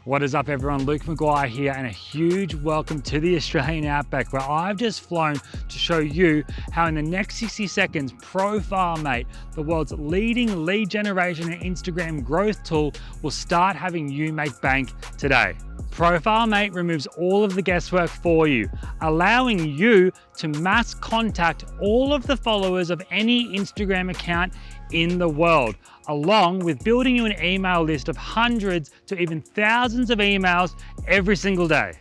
What is up everyone, Luke McGuire here, and a huge welcome to the Australian Outback, where I've just flown to show you how in the next 60 seconds, ProfileMate, the world's leading lead generation and Instagram growth tool, will start having you make bank today. ProfileMate removes all of the guesswork for you, allowing you to mass contact all of the followers of any Instagram account in the world, along with building you an email list of hundreds to even thousands of emails every single day.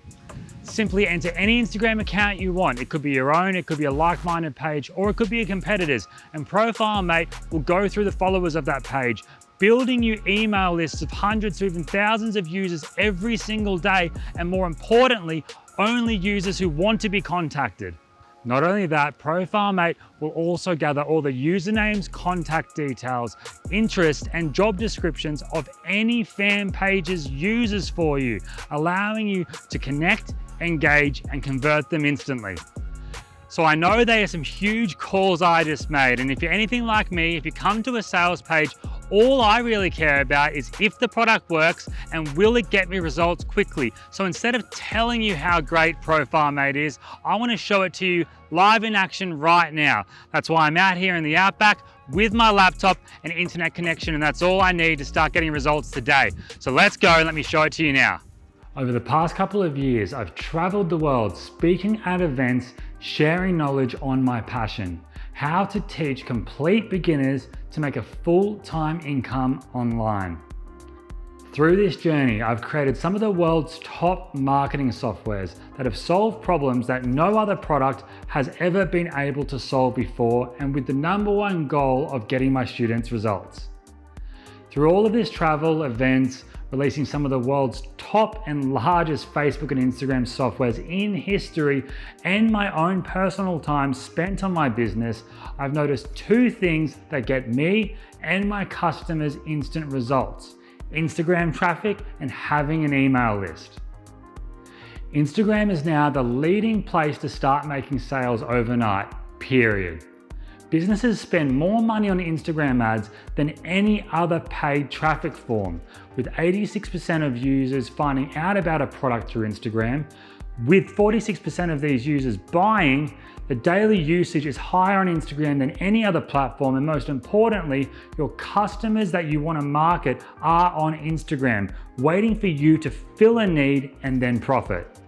Simply enter any Instagram account you want. It could be your own, it could be a like-minded page, or it could be a competitor's, and ProfileMate will go through the followers of that page, building you email lists of hundreds to even thousands of users every single day, and more importantly, only users who want to be contacted. Not only that, ProfileMate will also gather all the usernames, contact details, interest, and job descriptions of any fan page's users for you, allowing you to connect, engage, and convert them instantly. So I know there are some huge calls I just made, and if you're anything like me, if you come to a sales page, all I really care about is if the product works and will it get me results quickly. So instead of telling you how great ProfileMate is, I want to show it to you live in action right now. That's why I'm out here in the Outback with my laptop and internet connection, and that's all I need to start getting results today. So let's go and let me show it to you now. Over the past couple of years, I've traveled the world speaking at events, sharing knowledge on my passion, how to teach complete beginners to make a full-time income online. Through this journey, I've created some of the world's top marketing softwares that have solved problems that no other product has ever been able to solve before, and with the #1 goal of getting my students results. Through all of this travel, events, releasing some of the world's top and largest Facebook and Instagram softwares in history, and my own personal time spent on my business, I've noticed two things that get me and my customers instant results: Instagram traffic and having an email list. Instagram is now the leading place to start making sales overnight, period. Businesses spend more money on Instagram ads than any other paid traffic form, with 86% of users finding out about a product through Instagram. With 46% of these users buying, the daily usage is higher on Instagram than any other platform, and most importantly, your customers that you want to market are on Instagram, waiting for you to fill a need and then profit.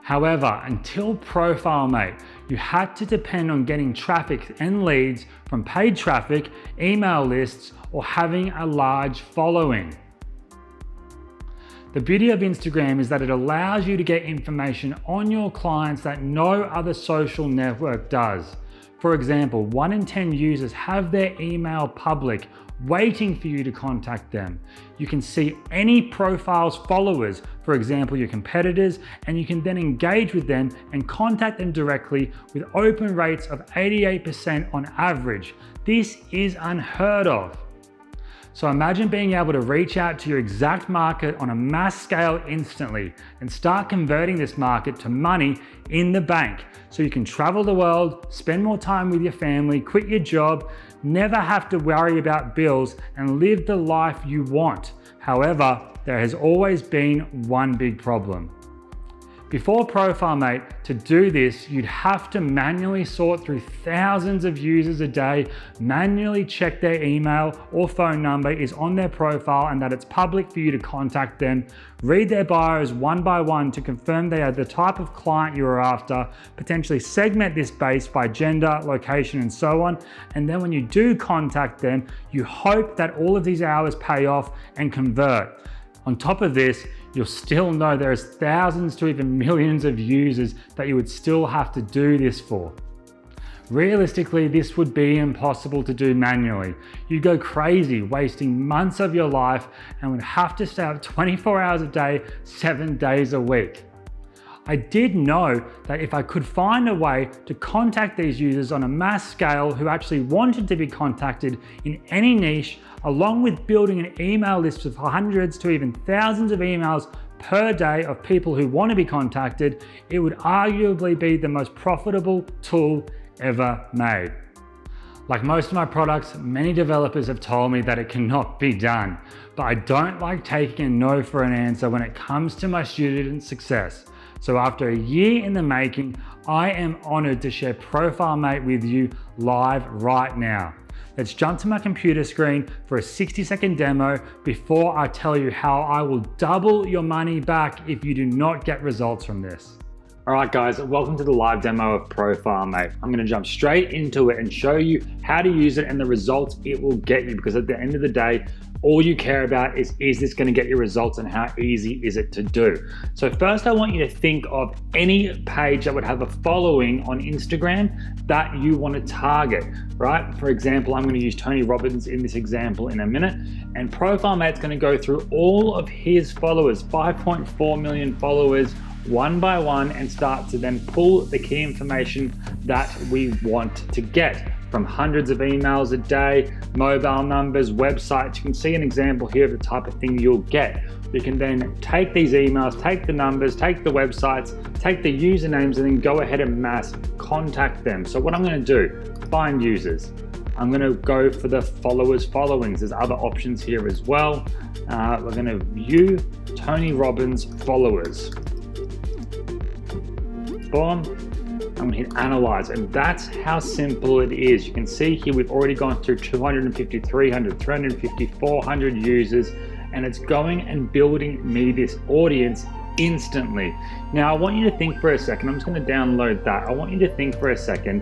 However, until ProfileMate, you had to depend on getting traffic and leads from paid traffic, email lists, or having a large following. The beauty of Instagram is that it allows you to get information on your clients that no other social network does. For example, 1 in 10 users have their email public, waiting for you to contact them. You can see any profile's followers, for example your competitors, and you can then engage with them and contact them directly with open rates of 88% on average. This is unheard of. So imagine being able to reach out to your exact market on a mass scale instantly and start converting this market to money in the bank, so you can travel the world, spend more time with your family, quit your job, never have to worry about bills, and live the life you want. However, there has always been one big problem. Before ProfileMate, to do this, you'd have to manually sort through thousands of users a day, manually check their email or phone number is on their profile and that it's public for you to contact them, read their bios one by one to confirm they are the type of client you are after, potentially segment this base by gender, location, and so on. And then when you do contact them, you hope that all of these hours pay off and convert. On top of this, you'll still know there's thousands to even millions of users that you would still have to do this for. Realistically, this would be impossible to do manually. You'd go crazy, wasting months of your life, and would have to stay up 24 hours a day, 7 days a week. I did know that if I could find a way to contact these users on a mass scale who actually wanted to be contacted in any niche, along with building an email list of hundreds to even thousands of emails per day of people who want to be contacted, it would arguably be the most profitable tool ever made. Like most of my products, many developers have told me that it cannot be done, but I don't like taking a no for an answer when it comes to my student success. So after a year in the making, I am honored to share ProfileMate with you live right now. Let's jump to my computer screen for a 60-second demo before I tell you how I will double your money back if you do not get results from this. All right guys, welcome to the live demo of ProfileMate. I'm gonna jump straight into it and show you how to use it and the results it will get you, because at the end of the day, all you care about is this gonna get you results and how easy is it to do? So first I want you to think of any page that would have a following on Instagram that you wanna target, right? For example, I'm gonna use Tony Robbins in this example in a minute, and ProfileMate's gonna go through all of his followers, 5.4 million followers, one by one, and start to then pull the key information that we want to get from hundreds of emails a day, mobile numbers, websites. You can see an example here of the type of thing you'll get. You can then take these emails, take the numbers, take the websites, take the usernames, and then go ahead and mass contact them. So what I'm going to do, find users. I'm going to go for the followers followings. There's other options here as well. We're going to view Tony Robbins followers. Boom. I'm gonna hit analyze, and that's how simple it is. You can see here we've already gone through 250, 300, 350, 400 users, and it's going and building me this audience instantly. Now I want you to think for a second, I'm just gonna download that. I want you to think for a second,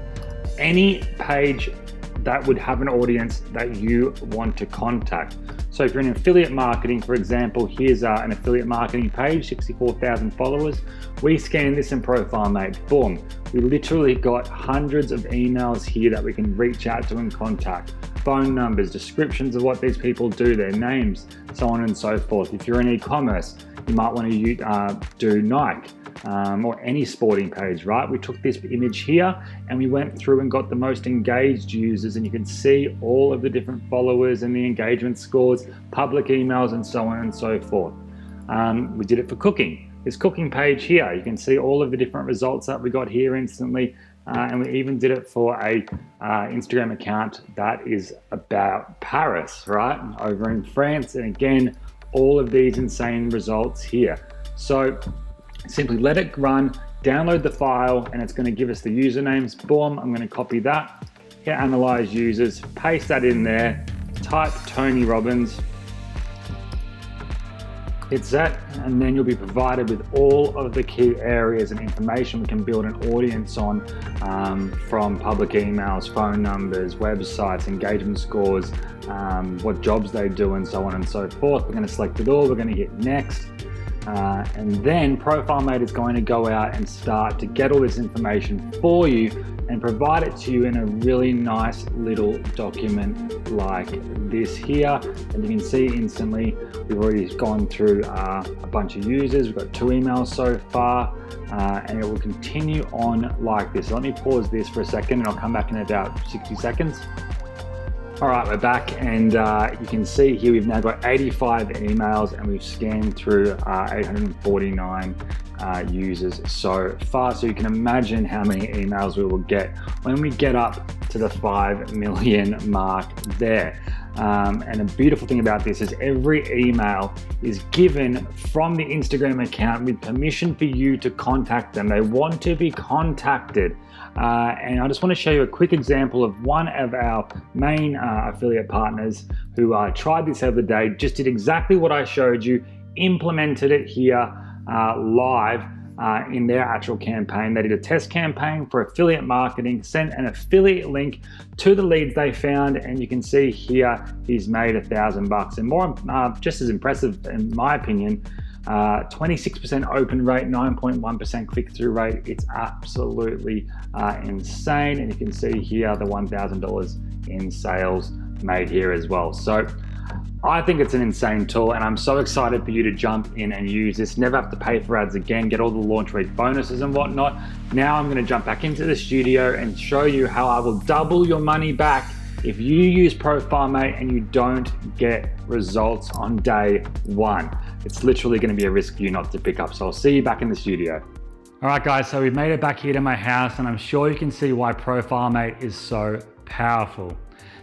any page that would have an audience that you want to contact. So if you're in affiliate marketing, for example, here's an affiliate marketing page, 64,000 followers. We scan this in ProfileMate, boom. We literally got hundreds of emails here that we can reach out to and contact. Phone numbers, descriptions of what these people do, their names, so on and so forth. If you're in e-commerce, you might want to do Nike. Or any sporting page, right? We took this image here and we went through and got the most engaged users, and you can see all of the different followers and the engagement scores, public emails, and so on and so forth. We did it for cooking. This cooking page here, you can see all of the different results that we got here instantly. And we even did it for a Instagram account that is about Paris, right? Over in France. And again, all of these insane results here. So simply let it run, download the file, and it's going to give us the usernames. Boom, I'm going to copy that, hit analyze users, paste that in there, type Tony Robbins, hit set, and then you'll be provided with all of the key areas and information we can build an audience on, from public emails, phone numbers, websites, engagement scores, what jobs they do, and so on and so forth. We're going to select it all, we're going to hit next. And then ProfileMate is going to go out and start to get all this information for you and provide it to you in a really nice little document like this here. And you can see instantly we've already gone through a bunch of users. We've got 2 emails so far, and it will continue on like this. So let me pause this for a second and I'll come back in about 60 seconds. All right, we're back, and you can see here we've now got 85 emails and we've scanned through 849 users so far. So you can imagine how many emails we will get when we get up to the 5 million mark there. And the beautiful thing about this is every email is given from the Instagram account with permission for you to contact them. They want to be contacted. And I just want to show you a quick example of one of our main affiliate partners who tried this the other day, just did exactly what I showed you, implemented it here live in their actual campaign. They did a test campaign for affiliate marketing, sent an affiliate link to the leads they found, and you can see here he's made $1,000. And more, just as impressive in my opinion, 26% open rate, 9.1% click-through rate. It's absolutely insane. And you can see here the $1,000 in sales made here as well. So I think it's an insane tool, and I'm so excited for you to jump in and use this. Never have to pay for ads again, get all the launch week bonuses and whatnot. Now I'm going to jump back into the studio and show you how I will double your money back if you use ProfileMate and you don't get results on day 1. It's literally going to be a risk for you not to pick up. So I'll see you back in the studio. All right guys, so we've made it back here to my house, and I'm sure you can see why ProfileMate is so powerful.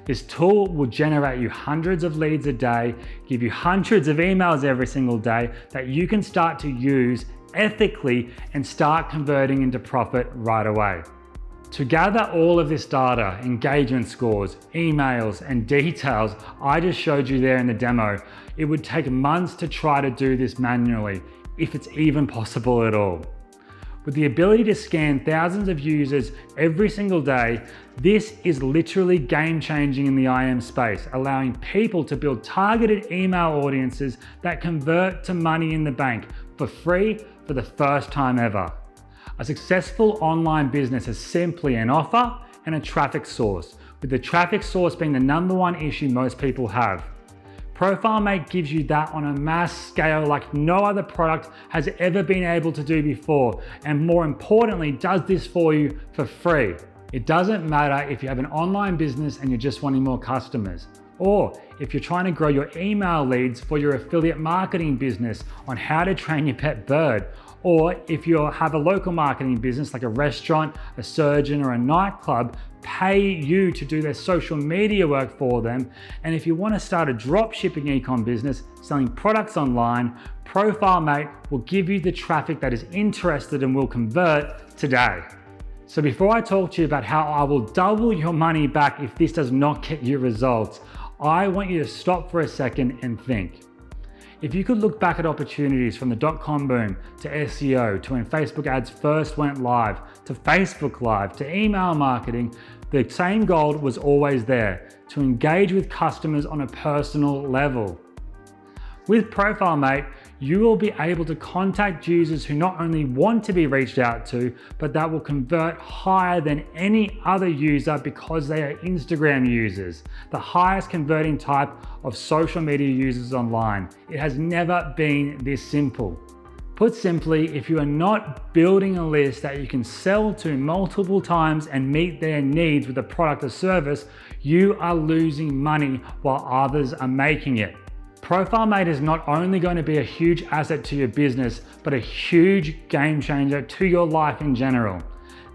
This tool will generate you hundreds of leads a day, give you hundreds of emails every single day that you can start to use ethically and start converting into profit right away. To gather all of this data, engagement scores, emails, and details I just showed you there in the demo, it would take months to try to do this manually, if it's even possible at all. With the ability to scan thousands of users every single day, this is literally game-changing in the IM space, allowing people to build targeted email audiences that convert to money in the bank for free for the first time ever. A successful online business is simply an offer and a traffic source, with the traffic source being the #1 issue most people have. ProfileMate gives you that on a mass scale like no other product has ever been able to do before, and more importantly, does this for you for free. It doesn't matter if you have an online business and you're just wanting more customers, or if you're trying to grow your email leads for your affiliate marketing business on how to train your pet bird, or if you have a local marketing business like a restaurant, a surgeon, or a nightclub, pay you to do their social media work for them. And if you want to start a drop shipping e-com business selling products online, ProfileMate will give you the traffic that is interested and will convert today. So before I talk to you about how I will double your money back if this does not get you results, I want you to stop for a second and think. If you could look back at opportunities from the .com boom to SEO, to when Facebook ads first went live, to Facebook Live, to email marketing, the same goal was always there, to engage with customers on a personal level. With ProfileMate, you will be able to contact users who not only want to be reached out to, but that will convert higher than any other user because they are Instagram users, the highest converting type of social media users online. It has never been this simple. Put simply, if you are not building a list that you can sell to multiple times and meet their needs with a product or service, you are losing money while others are making it. ProfileMate is not only going to be a huge asset to your business, but a huge game changer to your life in general.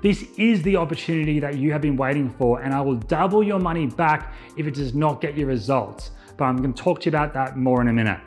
This is the opportunity that you have been waiting for, and I will double your money back if it does not get you results. But I'm going to talk to you about that more in a minute.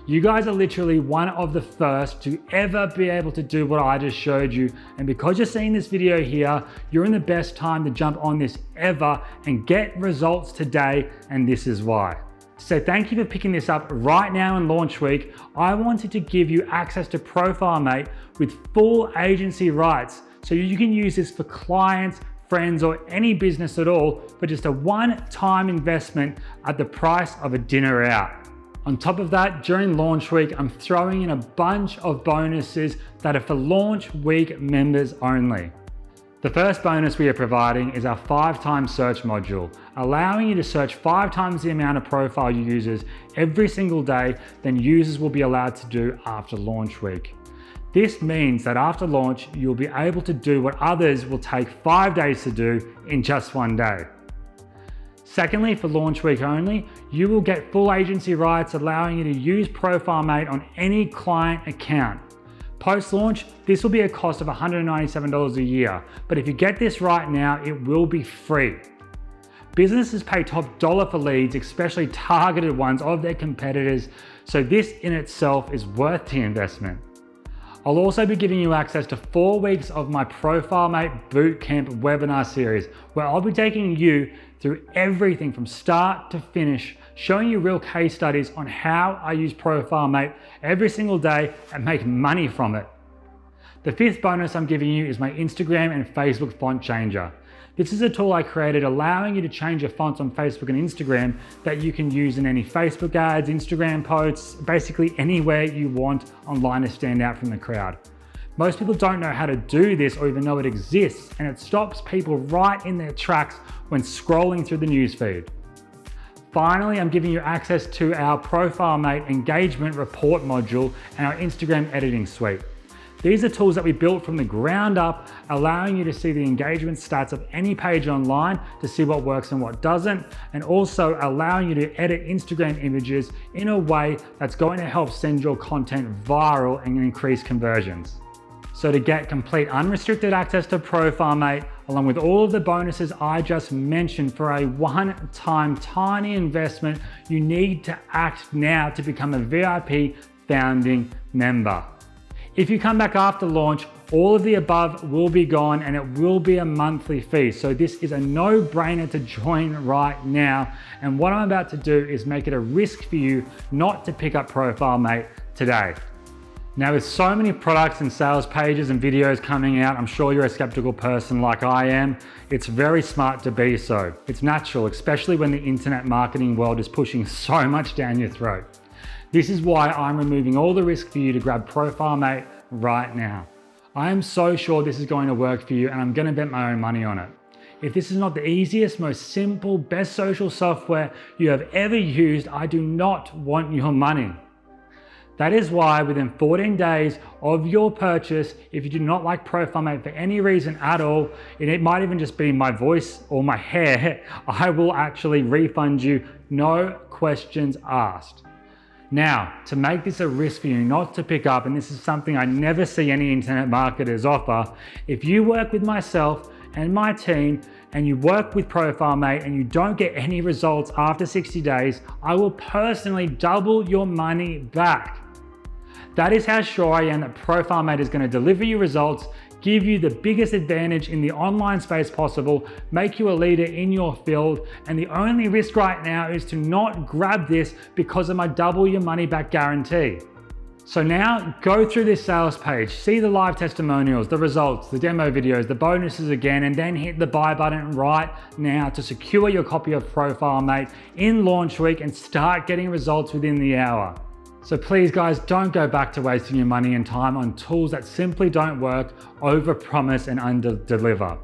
You guys are literally one of the first to ever be able to do what I just showed you. And because you're seeing this video here, you're in the best time to jump on this ever and get results today. And this is why. So thank you for picking this up right now in launch week. I wanted to give you access to ProfileMate with full agency rights, so you can use this for clients, friends, or any business at all for just a one-time investment at the price of a dinner out. On top of that, during launch week, I'm throwing in a bunch of bonuses that are for launch week members only. The first bonus we are providing is our 5-time search module, allowing you to search 5 times the amount of profile users every single day than users will be allowed to do after launch week. This means that after launch, you'll be able to do what others will take 5 days to do in just 1 day. Secondly, for launch week only, you will get full agency rights, allowing you to use ProfileMate on any client account. Post-launch, this will be a cost of $197 a year, but if you get this right now, it will be free. Businesses pay top dollar for leads, especially targeted ones of their competitors, so this in itself is worth the investment. I'll also be giving you access to 4 weeks of my ProfileMate Bootcamp webinar series, where I'll be taking you through everything from start to finish, showing you real case studies on how I use ProfileMate every single day and make money from it. The 5th bonus I'm giving you is my Instagram and Facebook font changer. This is a tool I created allowing you to change your fonts on Facebook and Instagram that you can use in any Facebook ads, Instagram posts, basically anywhere you want online to stand out from the crowd. Most people don't know how to do this or even know it exists, and it stops people right in their tracks when scrolling through the newsfeed. Finally, I'm giving you access to our ProfileMate engagement report module and our Instagram editing suite. These are tools that we built from the ground up, allowing you to see the engagement stats of any page online to see what works and what doesn't, and also allowing you to edit Instagram images in a way that's going to help send your content viral and increase conversions. So to get complete unrestricted access to ProfileMate, along with all of the bonuses I just mentioned for a one-time tiny investment, you need to act now to become a VIP founding member. If you come back after launch, all of the above will be gone and it will be a monthly fee. So this is a no-brainer to join right now. And what I'm about to do is make it a risk for you not to pick up ProfileMate today. Now, with so many products and sales pages and videos coming out, I'm sure you're a skeptical person like I am. It's very smart to be so. It's natural, especially when the internet marketing world is pushing so much down your throat. This is why I'm removing all the risk for you to grab ProfileMate right now. I am so sure this is going to work for you and I'm going to bet my own money on it. If this is not the easiest, most simple, best social software you have ever used, I do not want your money. That is why within 14 days of your purchase, if you do not like ProfileMate for any reason at all, and it might even just be my voice or my hair, I will actually refund you, no questions asked. Now, to make this a risk for you not to pick up, and this is something I never see any internet marketers offer, if you work with myself and my team and you work with ProfileMate and you don't get any results after 60 days, I will personally double your money back. That is how sure I am that ProfileMate is going to deliver you results, give you the biggest advantage in the online space possible, make you a leader in your field, and the only risk right now is to not grab this because of my double your money back guarantee. So now go through this sales page, see the live testimonials, the results, the demo videos, the bonuses again, and then hit the buy button right now to secure your copy of ProfileMate in launch week and start getting results within the hour. So please guys, don't go back to wasting your money and time on tools that simply don't work, overpromise and underdeliver.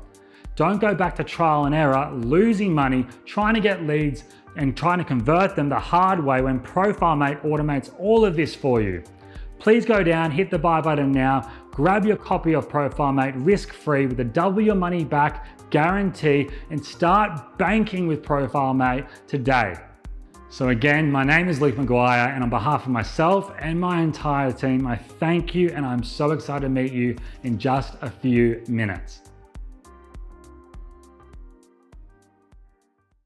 Don't go back to trial and error, losing money, trying to get leads and trying to convert them the hard way when ProfileMate automates all of this for you. Please go down, hit the buy button now, grab your copy of ProfileMate risk-free with a double your money back guarantee and start banking with ProfileMate today. So again, my name is Luke McGuire and on behalf of myself and my entire team, I thank you and I'm so excited to meet you in just a few minutes.